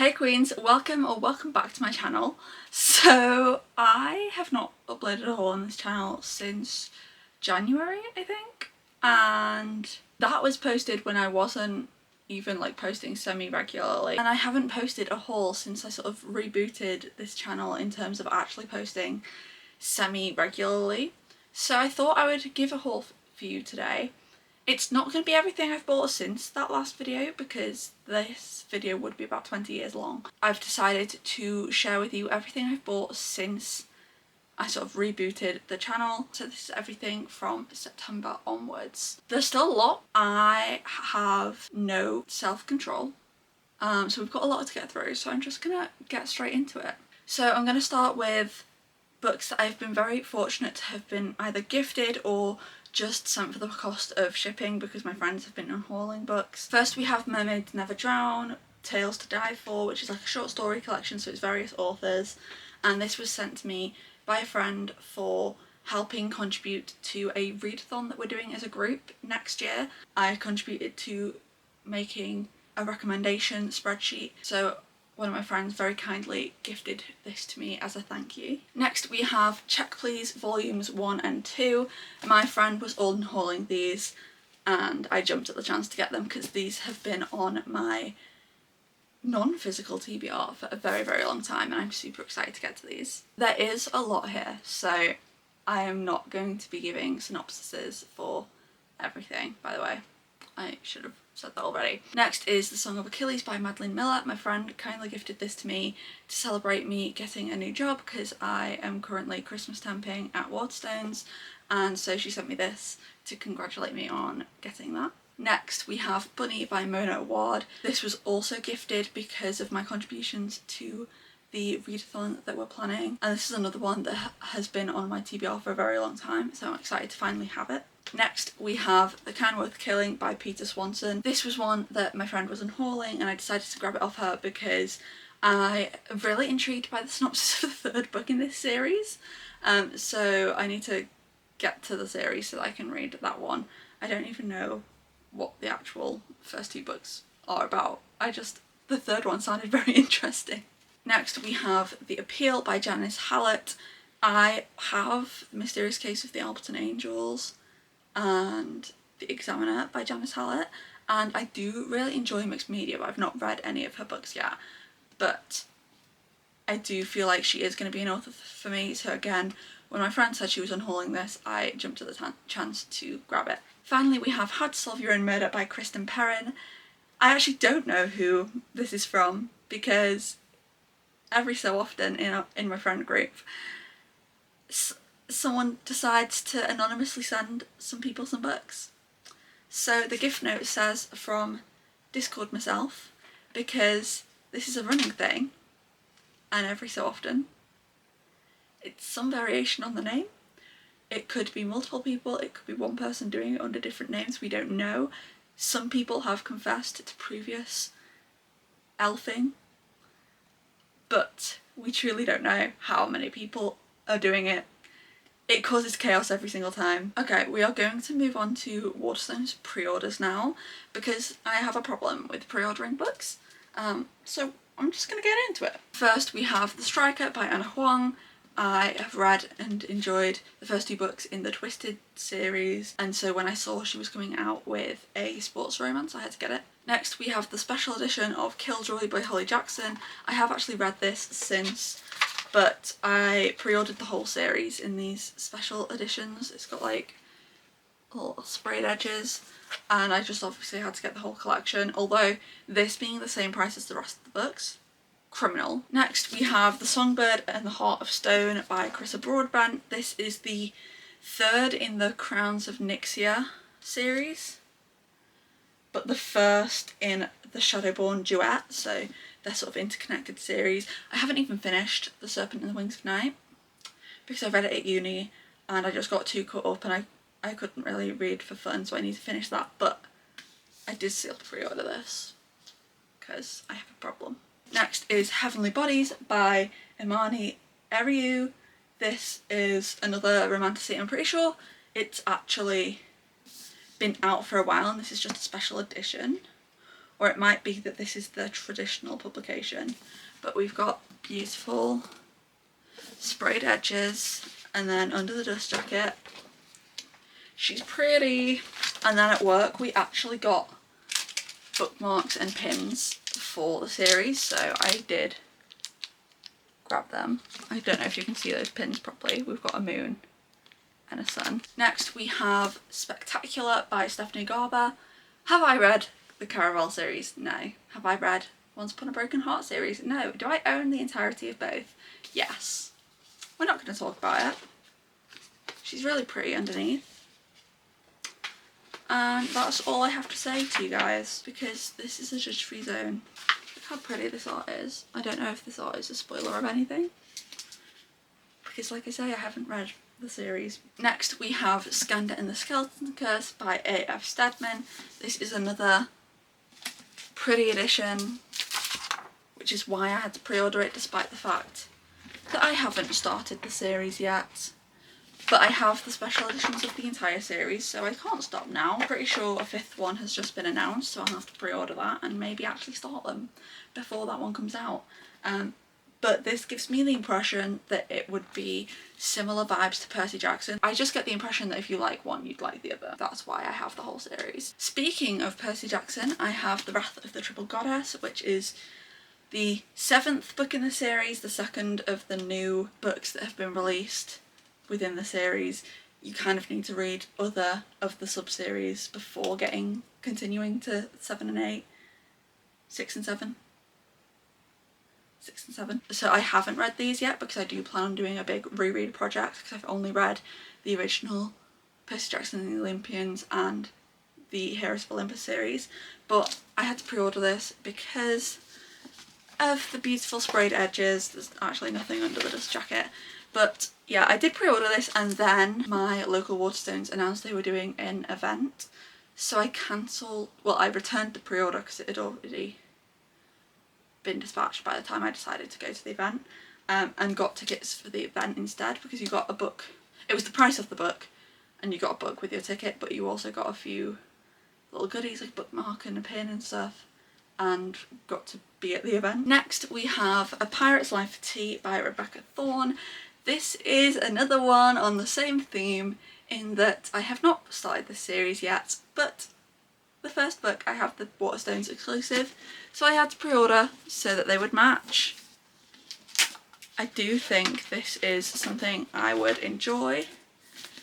Hey Queens, welcome back to my channel. So I have not uploaded a haul on this channel since January, I think, and that was posted when I wasn't even like posting semi-regularly, and I haven't posted a haul since I sort of rebooted this channel in terms of actually posting semi-regularly. So I thought I would give a haul for you today. It's not going to be everything I've bought since that last video because this video would be about 20 years long. I've decided to share with you everything I've bought since I sort of rebooted the channel. So this is everything from September onwards. There's still a lot. I have no self-control. So we've got a lot to get through, so I'm just gonna get straight into it. So I'm gonna start with books that I've been very fortunate to have been either gifted or just sent for the cost of shipping because my friends have been unhauling books. First we have Mermaids Never Drown, Tales to Die For, which is like a short story collection, so it's various authors, and this was sent to me by a friend for helping contribute to a readathon that we're doing as a group next year. I contributed to making a recommendation spreadsheet, so one of my friends very kindly gifted this to me as a thank you. Next we have Check Please Volumes 1 and 2. My friend was unhauling these and I jumped at the chance to get them because these have been on my non-physical TBR for a very long time and I'm super excited to get to these. There is a lot here, so I am not going to be giving synopsises for everything, by the way. I should have said that already. Next is The Song of Achilles by Madeline Miller. My friend kindly gifted this to me to celebrate me getting a new job because I am currently Christmas temping at Waterstones, and so she sent me this to congratulate me on getting that. Next we have Bunny by Mona Ward. This was also gifted because of my contributions to the readathon that we're planning, and this is another one that has been on my TBR for a very long time, so I'm excited to finally have it. Next we have The Kind Worth Killing by Peter Swanson. This was one that my friend was unhauling and I decided to grab it off her because I am really intrigued by the synopsis of the third book in this series, so I need to get to the series so that I can read that one. I don't even know what the actual first two books are about. The third one sounded very interesting. Next we have The Appeal by Janice Hallett. I have The Mysterious Case of the Alberton Angels and The Examiner by Janice Hallett, and I do really enjoy mixed media, but I've not read any of her books yet, but I do feel like she is going to be an author for me, so again, when my friend said she was unhauling this, I jumped at the chance to grab it. Finally we have How to Solve Your Own Murder by Kristen Perrin. I actually don't know who this is from because every so often in my friend group someone decides to anonymously send some people some books. So the gift note says from Discord myself, because this is a running thing and every so often it's some variation on the name. It could be multiple people, it could be one person doing it under different names, we don't know. Some people have confessed to previous elfing, but we truly don't know how many people are doing it. It causes chaos every single time. Okay, we are going to move on to Waterstones pre-orders now because I have a problem with pre-ordering books. So I'm just gonna get into it. First we have The Striker by Anna Huang. I have read and enjoyed the first two books in the Twisted series, and so when I saw she was coming out with a sports romance I had to get it. Next we have the special edition of Killjoy by Holly Jackson. I have actually read this since, but I pre-ordered the whole series in these special editions. It's got like little sprayed edges and I just obviously had to get the whole collection, although this being the same price as the rest of the books, criminal. Next we have The Songbird and the Heart of Stone by Carissa Broadbent. This is the third in the Crowns of Nyxia series, but the first in the Shadowborn duet, so they're sort of interconnected series. I haven't even finished The Serpent and the Wings of Night because I read it at uni and I just got too caught up and I couldn't really read for fun, so I need to finish that, but I did still pre-order this because I have a problem. Next is Heavenly Bodies by Imani Eriu. This is another romantasy. I'm pretty sure it's actually been out for a while and this is just a special edition, or it might be that this is the traditional publication, but we've got beautiful sprayed edges, and then under the dust jacket, she's pretty. And then at work we actually got bookmarks and pins for the series, so I did grab them. I don't know if you can see those pins properly. We've got a moon and a sun. Next we have Spectacular by Stephanie Garber. Have I read the Caraval series? No. Have I read Once Upon a Broken Heart series? No. Do I own the entirety of both? Yes. We're not going to talk about it. She's really pretty underneath. And that's all I have to say to you guys, because this is a judge-free zone. Look how pretty this art is. I don't know if this art is a spoiler of anything, because like I say, I haven't read the series. Next we have Skandar and the Skeleton Curse by A.F. Steadman. This is another pretty edition, which is why I had to pre-order it, despite the fact that I haven't started the series yet. But I have the special editions of the entire series, so I can't stop now. I'm pretty sure a 5th one has just been announced, so I'll have to pre-order that and maybe actually start them before that one comes out. But this gives me the impression that it would be similar vibes to Percy Jackson. I just get the impression that if you like one, you'd like the other. That's why I have the whole series. Speaking of Percy Jackson, I have The Wrath of the Triple Goddess, which is the 7th book in the series, the 2nd of the new books that have been released within the series. You kind of need to read other of the sub-series before continuing to 7 and 8, 6 and 7. 6 and 7. So I haven't read these yet because I do plan on doing a big reread project, because I've only read the original Percy Jackson and the Olympians and the Heroes of Olympus series, but I had to pre-order this because of the beautiful sprayed edges. There's actually nothing under the dust jacket, but yeah, I did pre-order this, and then my local Waterstones announced they were doing an event, so I returned the pre-order because it had already been dispatched by the time I decided to go to the event, and got tickets for the event instead, because you got a book. It was the price of the book and you got a book with your ticket, but you also got a few little goodies like a bookmark and a pin and stuff, and got to be at the event. Next we have A Pirate's Life for Tea by Rebecca Thorne. This is another one on the same theme, in that I have not started this series yet, but the first book I have the Waterstones exclusive, so I had to pre-order so that they would match. I do think this is something I would enjoy.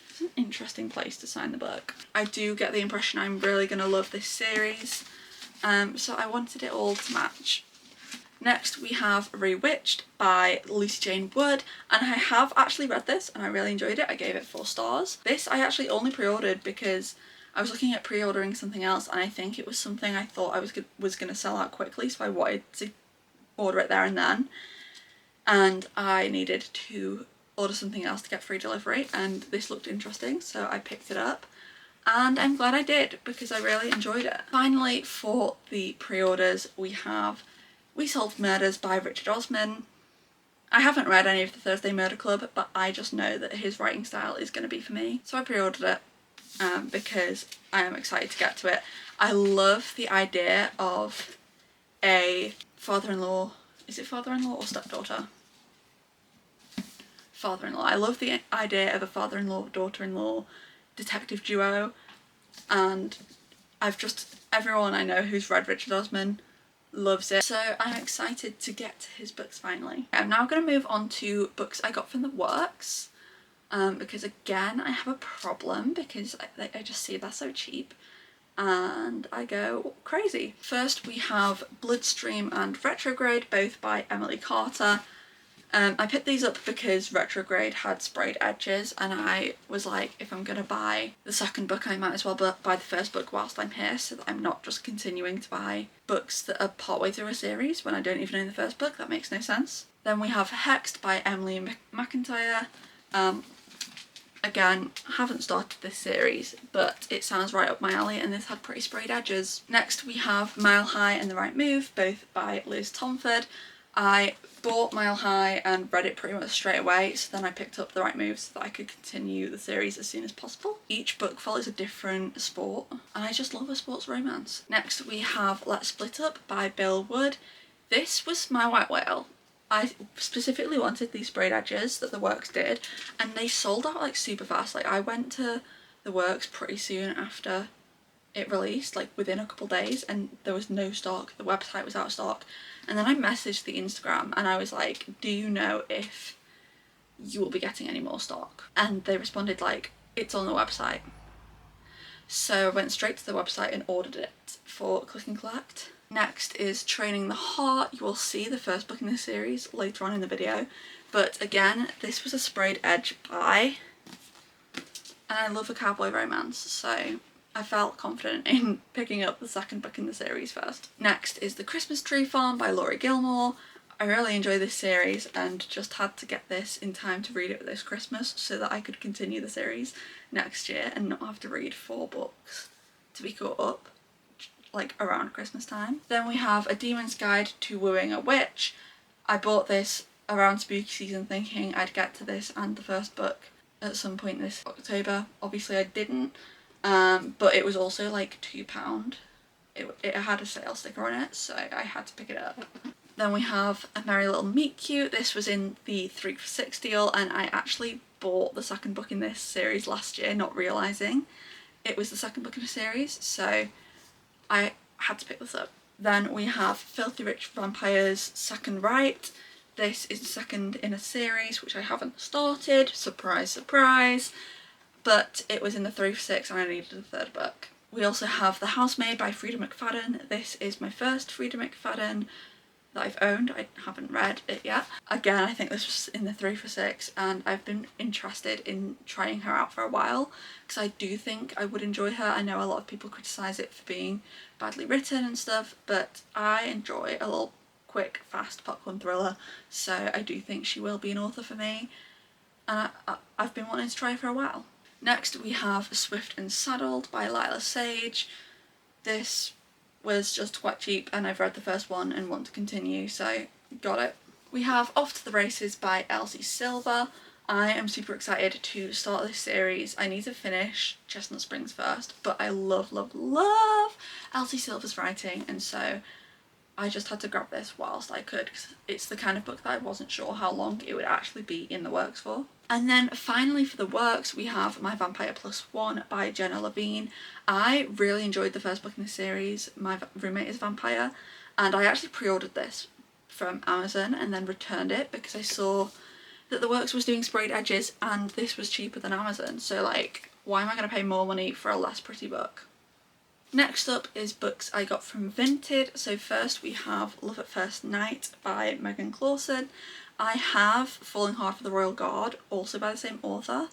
It's an interesting place to sign the book. I do get the impression I'm really going to love this series, so I wanted it all to match. Next we have Rewitched by Lucy Jane Wood, and I have actually read this and I really enjoyed it. I gave it 4 stars. This I actually only pre-ordered because I was looking at pre-ordering something else, and I think it was something I thought I was going to sell out quickly, so I wanted to order it there and then, and I needed to order something else to get free delivery, and this looked interesting, so I picked it up, and I'm glad I did because I really enjoyed it. Finally, for the pre-orders, we have We Solved Murders by Richard Osman. I haven't read any of the Thursday Murder Club, but I just know that his writing style is going to be for me, so I pre-ordered it because I am excited to get to it. I love the idea of a father-in-law, is it father-in-law or stepdaughter? Father-in-law. I love the idea of a father-in-law, daughter-in-law detective duo, and everyone I know who's read Richard Osman loves it, so I'm excited to get to his books finally. I'm now going to move on to books I got from the works, because again I have a problem because I just see they're so cheap and I go crazy. First we have Bloodstream and Retrograde, both by Emily Carter. I picked these up because Retrograde had sprayed edges, and I was like, if I'm gonna buy the second book I might as well buy the first book whilst I'm here, so that I'm not just continuing to buy books that are partway through a series when I don't even own the first book. That makes no sense. Then we have Hexed by Emily McIntyre. Again, I haven't started this series, but it sounds right up my alley, and this had pretty sprayed edges. Next we have Mile High and The Right Move, both by Liz Tomford. I bought Mile High and read it pretty much straight away, so then I picked up The Right Move so that I could continue the series as soon as possible. Each book follows a different sport, and I just love a sports romance. Next we have Let's Split Up by Bill Wood. This was my white whale. I specifically wanted these sprayed edges that the Works did, and they sold out like super fast. Like I went to the Works pretty soon after it released, like within a couple days, and there was no stock. The website was out of stock. And then I messaged the Instagram and I was like, do you know if you will be getting any more stock? And they responded like, it's on the website. So I went straight to the website and ordered it for click and collect. Next is Training the Heart. You will see the first book in this series later on in the video, but again, this was a sprayed edge buy, and I love a cowboy romance, so I felt confident in picking up the second book in the series first. Next is The Christmas Tree Farm by Laurie Gilmore. I really enjoy this series and just had to get this in time to read it this Christmas so that I could continue the series next year and not have to read 4 books to be caught up like around Christmas time. Then we have A Demon's Guide to Wooing a Witch. I bought this around spooky season thinking I'd get to this and the first book at some point this October. Obviously I didn't. But it was also like £2. It had a sale sticker on it, so I had to pick it up. Then we have A Merry Little Meet Cute. This was in the 3 for £6 deal, and I actually bought the second book in this series last year, not realising it was the second book in a series, so I had to pick this up. Then we have Filthy Rich Vampires Second Right. This is the second in a series which I haven't started, surprise surprise. But it was in the 3 for £6 and I needed a third book. We also have The Housemaid by Frida McFadden. This is my first Frida McFadden that I've owned. I haven't read it yet. Again, I think this was in the 3 for £6 and I've been interested in trying her out for a while because I do think I would enjoy her. I know a lot of people criticise it for being badly written and stuff, but I enjoy a little quick, fast popcorn thriller, so I do think she will be an author for me, and I've been wanting to try her for a while. Next we have Swift and Saddled by Lila Sage. This was just quite cheap and I've read the first one and want to continue, so got it. We have Off to the Races by Elsie Silver. I am super excited to start this series. I need to finish Chestnut Springs first, but I love, love, love Elsie Silver's writing, and so I just had to grab this whilst I could because it's the kind of book that I wasn't sure how long it would actually be in the works for. And then finally for the works we have My Vampire Plus One by Jenna Levine. I really enjoyed the first book in the series, My Roommate is a Vampire, and I actually pre-ordered this from Amazon and then returned it because I saw that the works was doing sprayed edges and this was cheaper than Amazon, so like why am I going to pay more money for a less pretty book? Next up is books I got from Vinted. So first we have Love at First Night by Megan Clausen. I have Falling Hard for the Royal Guard, also by the same author.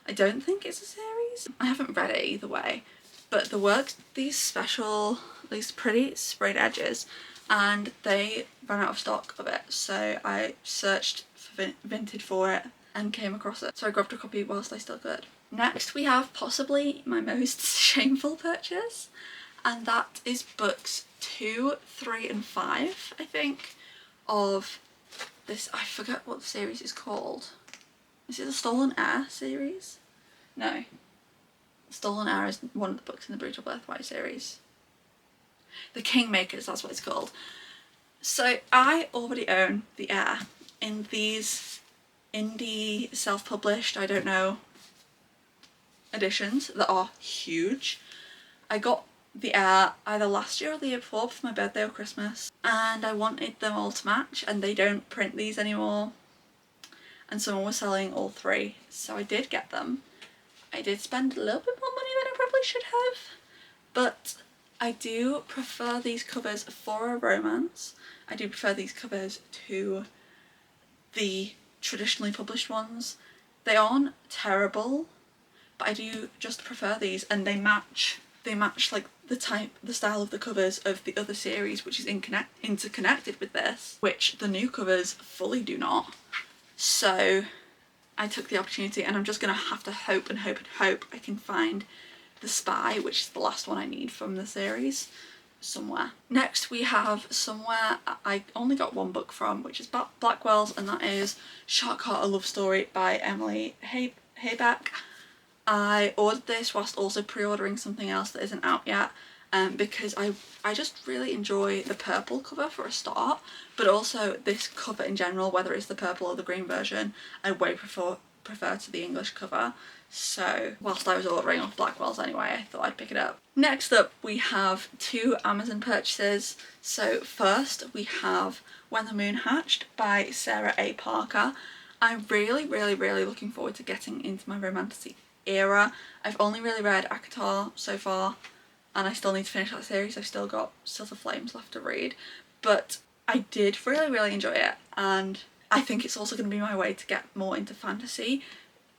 I don't think it's a series. I haven't read it either way, but the works, these pretty sprayed edges, and they ran out of stock of it, so I searched for Vinted for it and came across it, so I grabbed a copy whilst I still could. Next we have possibly my most shameful purchase, and that is books 2, 3 and 5, I think, of this, I forget what the series is called. Is it the Stolen Heir series? No. Stolen Heir is one of the books in the Brutal Birthright series. The Kingmakers, that's what it's called. So I already own The Heir in these indie self-published, I don't know, editions that are huge. I got The Heir either last year or the year before for my birthday or Christmas, and I wanted them all to match, and they don't print these anymore, and someone was selling all 3, so I did get them. I did spend a little bit more money than I probably should have, but I do prefer these covers for a romance. I do prefer these covers to the traditionally published ones. They aren't terrible, but I do just prefer these, and they match like the style of the covers of the other series, which is interconnected with this, which the new covers fully do not. So I took the opportunity, and I'm just gonna have to hope and hope and hope I can find The Spy, which is the last one I need from the series, Somewhere. Next we have Somewhere I only got one book from, which is Blackwell's, and that is Shark Heart: A Love Story by Emily Haybeck. I ordered this whilst also pre-ordering something else that isn't out yet, because I just really enjoy the purple cover for a start, but also this cover in general, whether it's the purple or the green version, I way prefer to the English cover. So whilst I was ordering off Blackwell's anyway, I thought I'd pick it up. Next up we have two Amazon purchases. So first we have When the Moon Hatched by Sarah A. Parker. I'm really looking forward to getting into my romantic era. I've only really read ACOTAR so far, and I still need to finish that series. I've still got Silver Flames left to read, but I did really enjoy it, and I think it's also going to be my way to get more into fantasy,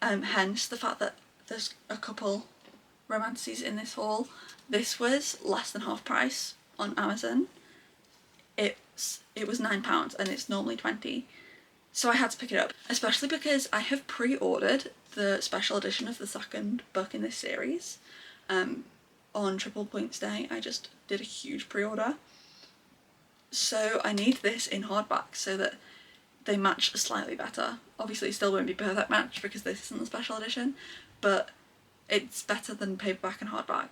hence the fact that there's a couple romances in this haul. This was less than half price on Amazon. It was £9 and it's normally 20, so I had to pick it up, especially because I have pre-ordered the special edition of the second book in this series. On Triple Points Day I just did a huge pre-order, so I need this in hardback so that they match slightly better. Obviously it still won't be a perfect match because this isn't the special edition, but it's better than paperback and hardback.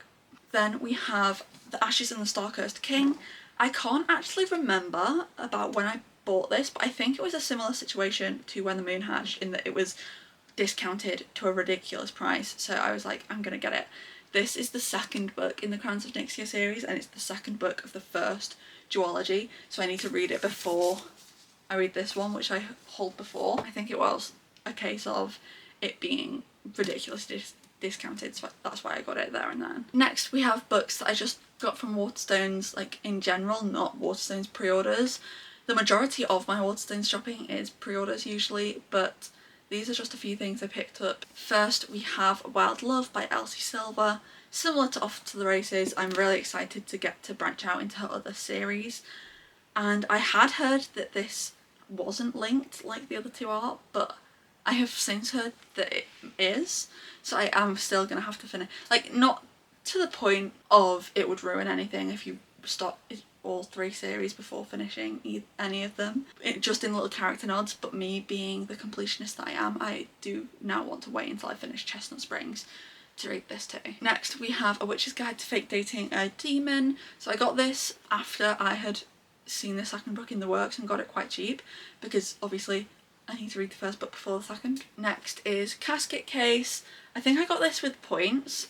Then we have The Ashes and the Star-Cursed King. I can't actually remember about when I bought this, but I think it was a similar situation to When the Moon Hatched in that it was discounted to a ridiculous price, so I was like, I'm gonna get it. This is the second book in the Crowns of Nyxia series, and it's the second book of the first duology, so I need to read it before I read this one, which I hauled before. I think it was a case of it being ridiculously discounted, so that's why I got it there and then. Next we have books that I just got from Waterstones, like in general, not Waterstones pre-orders. The majority of my Waterstones shopping is pre-orders usually, but these are just a few things I picked up. First we have Wild Love by Elsie Silver. Similar to Off to the Races, I'm really excited to get to branch out into her other series, and I had heard that this wasn't linked like the other two are, but I have since heard that it is, so I am still gonna have to finish, like, not to the point of it would ruin anything if you stop all three series before finishing any of them, just in little character nods, but me being the completionist that I am, I do now want to wait until I finish Chestnut Springs to read this too. Next we have A Witch's Guide to Fake Dating a Demon. So I got this after I had seen the second book in the works and got it quite cheap, because obviously I need to read the first book before the second. Next is Casket Case. I think I got this with points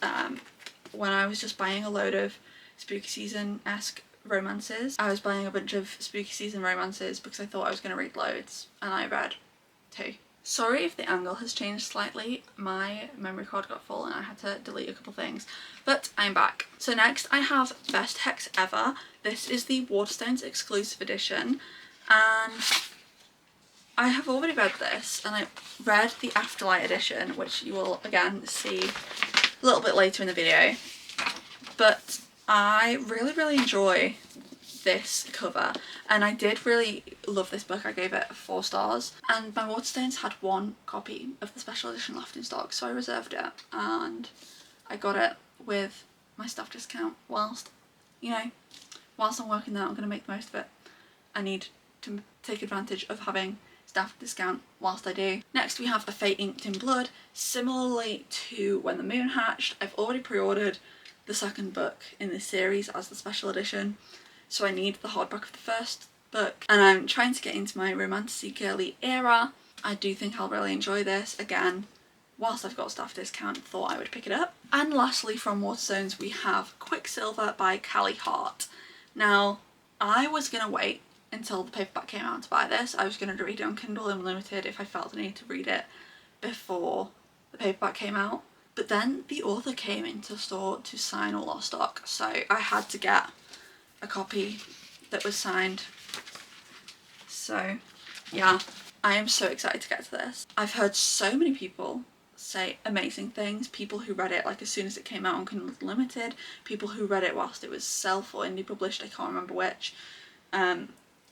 when I was just buying a load of spooky season-esque romances. I was buying a bunch of spooky season romances because I thought I was going to read loads, and I read 2. Sorry if the angle has changed slightly, my memory card got full and I had to delete a couple things, but I'm back. So next I have Best Hex Ever. This is the Waterstones exclusive edition, and I have already read this, and I read the Afterlight edition, which you will again see a little bit later in the video, but I really enjoy this cover, and I did really love this book. I gave it 4 stars, and my Waterstones had 1 copy of the special edition left in stock, so I reserved it and I got it with my staff discount. Whilst, you know, whilst I'm working there, I'm going to make the most of it. I need to take advantage of having staff discount whilst I do. Next we have A Fate Inked in Blood. Similarly to When the Moon Hatched, I've already pre-ordered the second book in this series as the special edition, so I need the hardback of the first book, and I'm trying to get into my romantic girly era. I do think I'll really enjoy this. Again, whilst I've got staff discount, thought I would pick it up. And lastly from Waterstones we have Quicksilver by Callie Hart. Now I was going to wait until the paperback came out to buy this. I was going to read it on Kindle Unlimited if I felt the need to read it before the paperback came out, but then the author came into store to sign all our stock, so I had to get a copy that was signed. So yeah, I am so excited to get to this. I've heard so many people say amazing things, people who read it like as soon as it came out on Kindle Unlimited, people who read it whilst it was self or indie published, I can't remember which,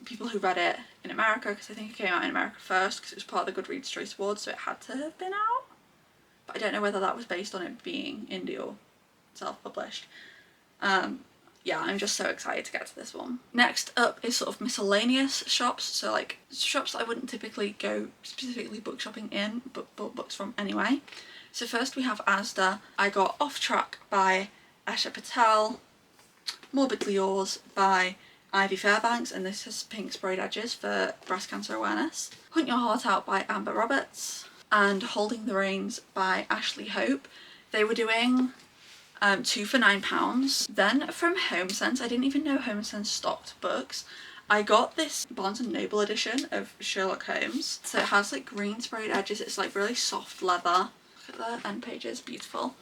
people who read it in America, because I think it came out in America first because it was part of the Goodreads Choice Awards, so it had to have been out, but I don't know whether that was based on it being indie or self-published. yeah, I'm just so excited to get to this one. Next up is sort of miscellaneous shops, so like shops that I wouldn't typically go specifically book shopping in, but bought books from anyway. So first we have Asda. I got Off Track by Asha Patel, Morbidly Yours by Ivy Fairbanks, and this has pink sprayed edges for breast cancer awareness. Hunt Your Heart Out by Amber Roberts, and Holding the Reins by Ashley Hope. They were doing 2 for £9. Then from HomeSense, I didn't even know HomeSense stocked books. I got this Barnes & Noble edition of Sherlock Holmes. So it has like green sprayed edges, it's like really soft leather. Look at the end pages, beautiful.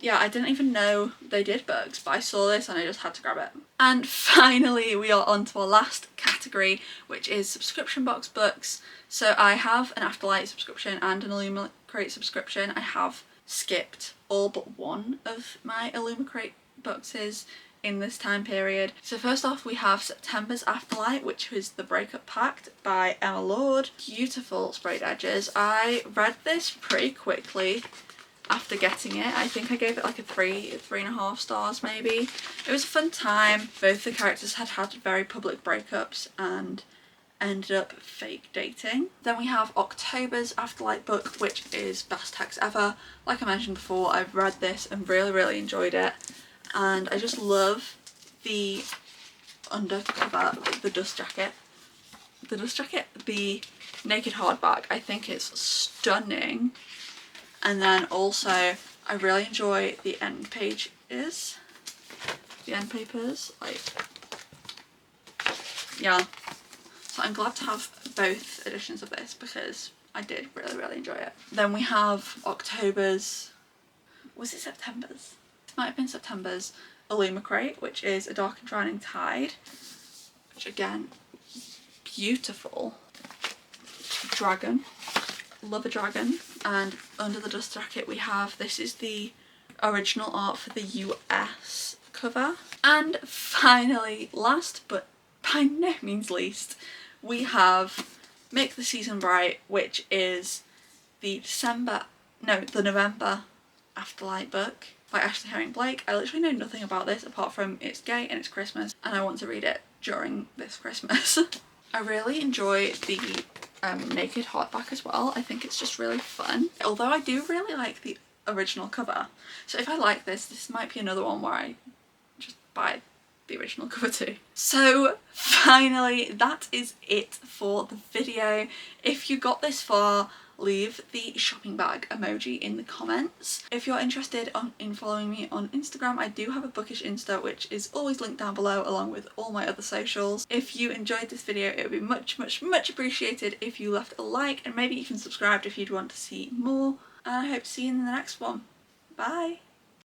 Yeah, I didn't even know they did books, but I saw this and I just had to grab it. And finally we are on to our last category, which is subscription box books. So I have an Afterlight subscription and an Illumicrate subscription. I have skipped all but one of my Illumicrate boxes in this time period. So first off we have September's Afterlight, which was The Breakup Pact by Emma Lord. Beautiful sprayed edges. I read this pretty quickly after getting it. I think I gave it like a 3.5 stars maybe. It was a fun time. Both the characters had had very public breakups and ended up fake dating. Then we have October's Afterlight book, which is Best Text Ever. Like I mentioned before, I've read this and really enjoyed it, and I just love the undercover, the dust jacket, the naked hardback. I think it's stunning. And then also I really enjoy the end papers, like, yeah. So I'm glad to have both editions of this because I did really enjoy it. Then we have October's, was it September's? It might have been September's Illumicrate, which is A Dark and Drowning Tide, which again, beautiful. Dragon, love a dragon. And under the dust jacket we have, this is the original art for the US cover. And finally, last but by no means least, we have Make the Season Bright, which is the November Afterlight book by Ashley Herring Blake. I literally know nothing about this apart from it's gay and it's Christmas and I want to read it during this Christmas. I really enjoy the naked hardback as well. I think it's just really fun, although I do really like the original cover. So if I like this might be another one where I just buy the original cover too. So finally, that is it for the video. If you got this far, leave the shopping bag emoji in the comments. If you're interested in following me on Instagram, I do have a bookish Insta, which is always linked down below along with all my other socials. If you enjoyed this video, it would be much appreciated if you left a like and maybe even subscribed if you'd want to see more. And I hope to see you in the next one. Bye!